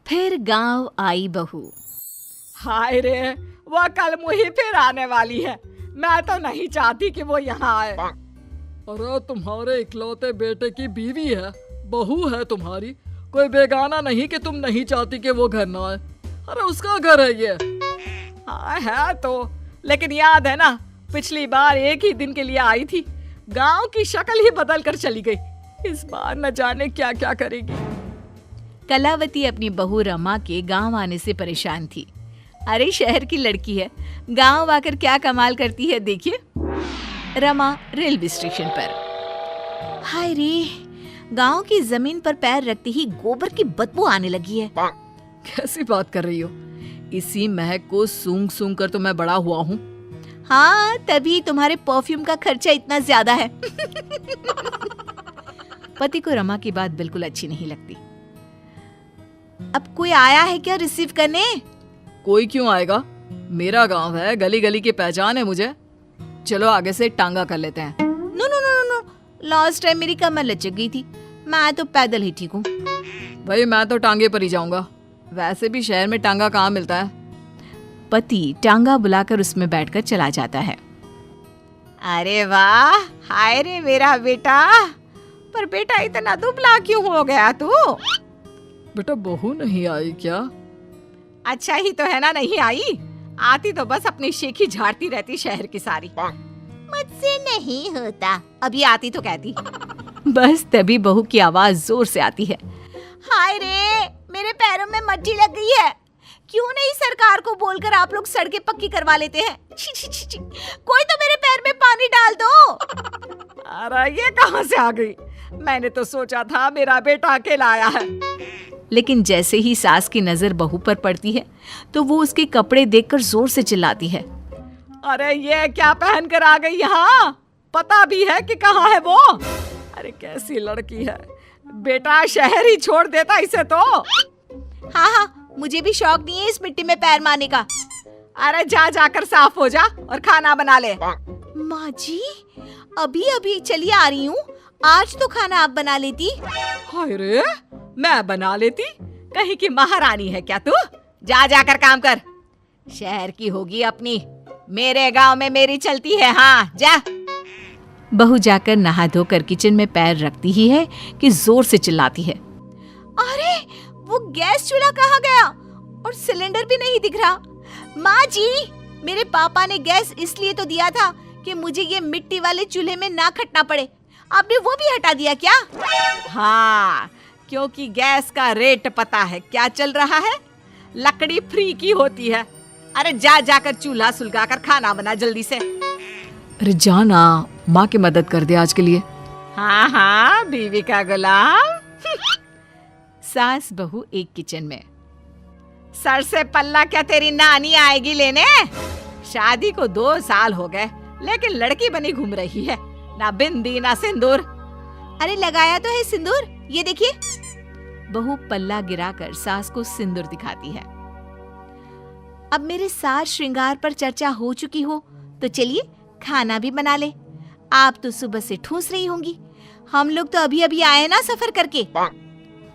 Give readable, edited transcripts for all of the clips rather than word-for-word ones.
फिर गांव आई बहू। हाय रे, वो कल मुही फिर आने वाली है। मैं तो नहीं चाहती कि वो यहाँ आए। अरे तुम्हारे इकलौते बेटे की बीवी है, बहू है तुम्हारी, कोई बेगाना नहीं कि तुम नहीं चाहती कि वो घर ना आए। अरे उसका घर है ये। हाँ है तो, लेकिन याद है ना पिछली बार एक ही दिन के लिए आई थी, गांव की शक्ल ही बदल कर चली गई। इस बार न जाने क्या क्या करेगी। कलावती अपनी बहू रमा के गांव आने से परेशान थी। अरे शहर की लड़की है, गांव आकर क्या कमाल करती है देखिए। रमा रेलवे स्टेशन पर। हाय रे, गांव की जमीन पर पैर रखते ही गोबर की बदबू आने लगी है। कैसी बात कर रही हो? इसी महक को सूंघ सूंघ कर तो मैं बड़ा हुआ हूँ। हाँ, तभी तुम्हारे परफ्यूम का खर्चा इतना ज्यादा है। पति को रमा की बात बिल्कुल अच्छी नहीं लगती। अब कोई आया है क्या रिसीव करने? कोई क्यों आएगा, मेरा गांव है, गली गली की पहचान है मुझे। चलो आगे से टांगा कर लेते हैं। No no no no, last time मेरी कमर लचक गई थी, मैं तो पैदल ही ठीक हूँ। भाई मैं तो टांगे पर ही जाऊंगा, वैसे भी शहर में टांगा कहाँ मिलता है। पति टांगा बुलाकर उसमें बैठकर चला जाता है। अरे वाह, हाय रे मेरा बेटा। पर बेटा इतना दुबला क्यों हो गया तू? बेटा बहू नहीं आई क्या? अच्छा ही तो है ना नहीं आई, आती तो बस अपनी शेखी झाड़ती रहती शहर की सारी। मुझसे नहीं होता, अभी आती तो कहती। बस तभी बहू की आवाज जोर से आती है। हाय रे, मेरे पैरों में मट्टी लग गई है। क्यों नहीं सरकार को बोलकर आप लोग सड़कें पक्की करवा लेते हैं? छी छी छी छी। कोई तो मेरे पैर में पानी डाल दो। अरे ये कहां से आ गई? मैंने तो सोचा था मेरा बेटा अकेला आया है। लेकिन जैसे ही सास की नजर बहू पर पड़ती है तो वो उसके कपड़े देखकर जोर से चिल्लाती है। अरे ये क्या पहन कर आ गई यहाँ? पता भी है कि कहाँ है वो? अरे कैसी लड़की है, बेटा शहर ही छोड़ देता इसे तो। हाँ हाँ, मुझे भी शौक नहीं है इस मिट्टी में पैर मारने का। अरे जा जाकर साफ हो जा और खाना बना ले। माँ जी, अभी अभी चली आ रही हूँ, आज तो खाना आप बना लेती। हाय रे, मैं बना लेती? कहीं की महारानी है क्या तू? जा जाकर काम कर। शहर की होगी अपनी, मेरे गांव में मेरी चलती है। हाँ जा। बहू जाकर नहा धोकर किचन में पैर रखती ही है कि जोर से चिल्लाती है। अरे वो गैस चूल्हा कहाँ गया? और सिलेंडर भी नहीं दिख रहा। माँ जी, मेरे पापा ने गैस इसलिए तो दिया था कि मुझे ये मिट्टी वाले चूल्हे में ना खटना पड़े। आपने वो भी हटा दिया क्या? हाँ, क्योंकि गैस का रेट पता है क्या चल रहा है? लकड़ी फ्री की होती है। अरे जा जाकर चूल्हा सुलगाकर खाना बना जल्दी से। अरे जाना, माँ की मदद कर दे आज के लिए। हाँ हाँ, बीवी का गुलाम। सास बहू एक किचन में। सर से पल्ला क्या तेरी नानी आएगी लेने? शादी को 2 साल हो गए, लेकिन लड़की बनी घूम रही है, ना बिंदी ना सिंदूर। अरे लगाया तो है सिंदूर, ये देखिए। बहू पल्ला गिराकर सास को सिंदूर दिखाती है। अब मेरे साज श्रृंगार पर चर्चा हो चुकी हो तो चलिए खाना भी बना ले। आप तो सुबह से ठूस रही होंगी, हम लोग तो अभी अभी आए ना सफर करके।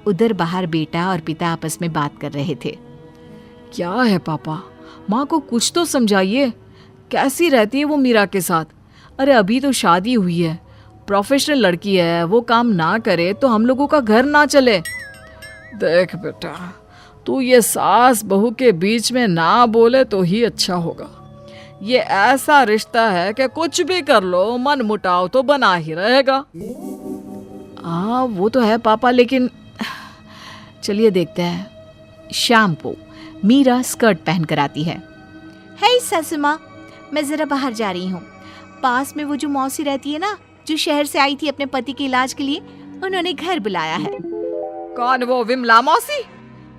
उधर बाहर बेटा और पिता आपस में बात कर रहे थे। क्या है पापा, माँ को कुछ तो समझाइए, कैसी रहती है वो मीरा के साथ? अरे अभी तो शादी हुई है, प्रोफेशनल लड़की है, वो काम ना करे तो हम लोगों का घर ना चले। देख बेटा, तू ये सास बहू के बीच में ना बोले तो ही अच्छा होगा। ये ऐसा रिश्ता है कि कुछ भी कर लो मन मुटाव तो बना ही रहेगा। वो तो है पापा, लेकिन चलिए देखते हैं। शाम को मीरा स्कर्ट पहन कर आती है। हे सासू माँ, मैं जरा बाहर जा रही हूँ। पास में वो जो मौसी रहती है ना, जो शहर से आई थी अपने पति के इलाज के लिए, उन्होंने घर बुलाया है। कौन, वो विमला मौसी?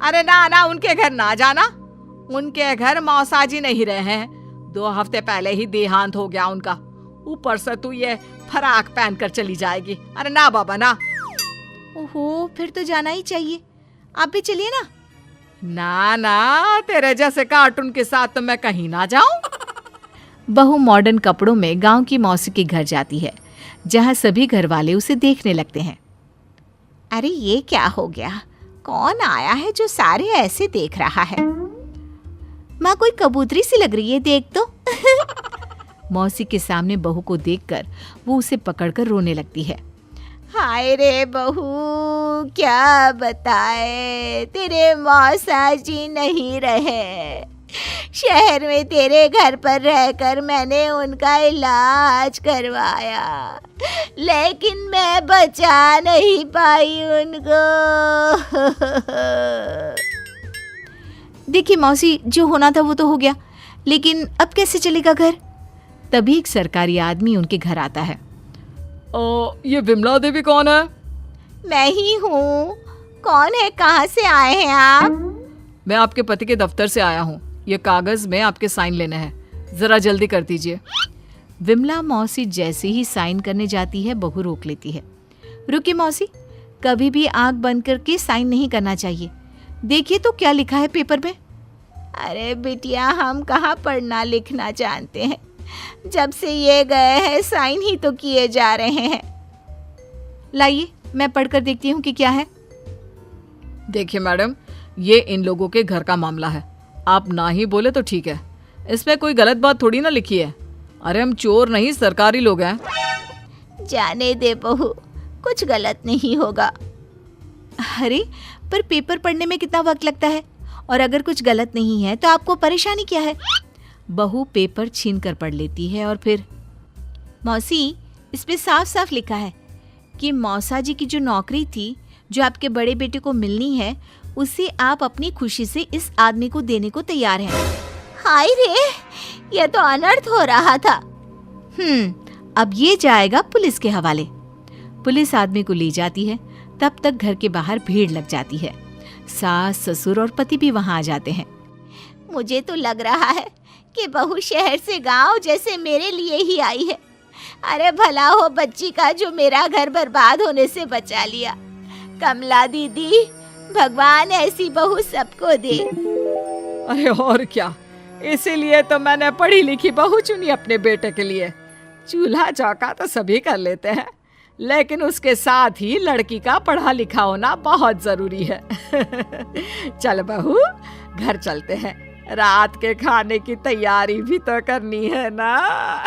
अरे ना ना, उनके घर ना जाना। उनके घर मौसाजी नहीं रहे हैं, 2 हफ्ते पहले ही देहांत हो गया उनका। ऊपर से तू ये फराक पहन कर चली जाएगी। अरे ना बाबा ना। ओहो, फिर तो जाना ही चाहिए, आप भी चलिए ना। ना ना, तेरे जैसे कार्टून के साथ तो मैं कहीं ना जाऊं। बहू मॉडर्न कपड़ों में गांव की मौसी के घर जाती है, जहां सभी घर वाले उसे देखने लगते हैं। अरे ये क्या हो गया, कौन आया है जो सारे ऐसे देख रहा है? माँ, कोई कबूतरी सी लग रही है, देख तो। मौसी के सामने बहू को देखकर वो उसे पकड़कर रोने लगती है। हाय रे बहू, क्या बताए, तेरे मौसा जी नहीं रहे। शहर में तेरे घर पर रहकर मैंने उनका इलाज करवाया, लेकिन मैं बचा नहीं पाई उनको। देखिए मौसी, जो होना था वो तो हो गया, लेकिन अब कैसे चलेगा घर? तभी एक सरकारी आदमी उनके घर आता है। ये विमला देवी कौन है? मैं ही हूँ। कौन है, कहाँ से आए हैं आप? मैं आपके पति के दफ्तर से आया हूँ। ये कागज में आपके साइन लेने हैं, जरा जल्दी कर दीजिए। विमला मौसी जैसे ही साइन करने जाती है, बहू रोक लेती है। रुकिए मौसी, कभी भी आंख बंद करके साइन नहीं करना चाहिए। देखिए तो क्या लिखा है पेपर में। अरे बिटिया, हम कहाँ पढ़ना लिखना जानते हैं। जब से ये गए हैं साइन ही तो किए जा रहे हैं। लाइए, मैं पढ़कर देखती हूँ कि क्या है। देखिए मैडम, ये इन लोगों के घर का मामला है। आप ना ही बोले तो ठीक है, इसमें कोई गलत बात थोड़ी ना लिखी है। अरे हम चोर नहीं, सरकारी लोग हैं। जाने दे बहू, कुछ गलत नहीं होगा। अरे पर पेपर पढ़ने में कितना वक्त लगता है, और अगर कुछ गलत नहीं है तो आपको परेशानी क्या है? बहू पेपर छीन कर पढ़ लेती है और फिर, मौसी, इस पे साफ साफ लिखा है कि मौसा जी की जो नौकरी थी, जो आपके बड़े बेटे को मिलनी है, उसे आप अपनी खुशी से इस आदमी को देने को तैयार हैं। हाय रे, ये तो अनर्थ हो रहा था। अब ये जाएगा पुलिस के हवाले। पुलिस आदमी को ले जाती है। तब तक घर के बाहर भीड़ लग जाती है। सास, ससुर और पति भी वहां आ जाते हैं। मुझे तो लग रहा है कि बहू शहर से गांव जैसे मेरे लिए ही आई है। अरे भला हो बच्ची का जो मेरा घर बर्बाद होने से बचा लिया। कमला दीदी, भगवान ऐसी बहू सबको दे। अरे और क्या, इसीलिए तो मैंने पढ़ी लिखी बहू चुनी अपने बेटे के लिए। चूल्हा चौका तो सभी कर लेते हैं, लेकिन उसके साथ ही लड़की का पढ़ा लिखा होना बहुत जरूरी है। चल बहू, घर चलते हैं, रात के खाने की तैयारी भी तो करनी है ना।